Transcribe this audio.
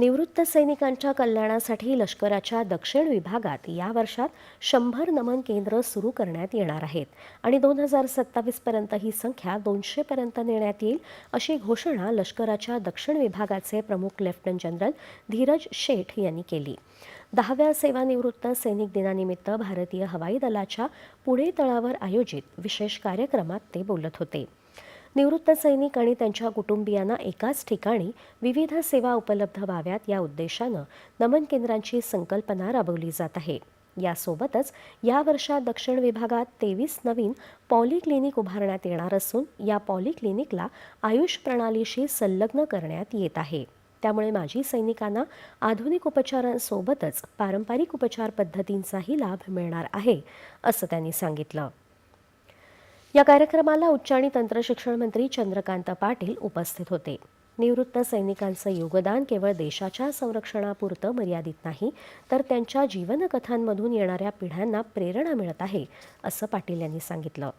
निवृत्त सैनिकांच्या कल्याणासाठी लष्कराच्या दक्षिण विभागात या वर्षात 100 नमन केंद्र सुरू करण्यात येणार आहेत आणि 2027 पर्यंत ही संख्या 200 पर्यंत नेण्यात येईल अशी घोषणा लष्कराच्या दक्षिण विभागाचे प्रमुख लेफ्टनंट जनरल धीरज शेठ यांनी केली। 10व्या सेवानिवृत्त सैनिक दिनानिमित्त भारतीय हवाई दलाच्या पुणे तळावर आयोजित विशेष कार्यक्रमात ते बोलत होते। निवृत्त सैनिक आणि त्यांच्या कुटुंबियांना एकाच ठिकाणी विविध सेवा उपलब्ध व्हाव्यात या उद्देशानं नमन केंद्रांची संकल्पना राबवली जात आहे। यासोबतच या वर्षात दक्षिण विभागात 23 नवीन पॉलिक्लिनिक उभारण्यात येणार असून या पॉलिक्लिनिकला आयुष प्रणालीशी संलग्न करण्यात येत आहे। त्यामुळे माजी सैनिकांना आधुनिक उपचारांसोबतच पारंपरिक उपचार पद्धतींचाही लाभ मिळणार आहे असं त्यांनी सांगितलं। या कार्यक्रमाला उच्च आणि तंत्रशिक्षण मंत्री चंद्रकांत पाटील उपस्थित होते। निवृत्त सैनिकांचं योगदान केवळ देशाच्या संरक्षणापुरतं मर्यादित नाही, तर त्यांच्या जीवनकथांमधून येणाऱ्या पिढ्यांना प्रेरणा मिळत आहे असं पाटील यांनी सांगितलं।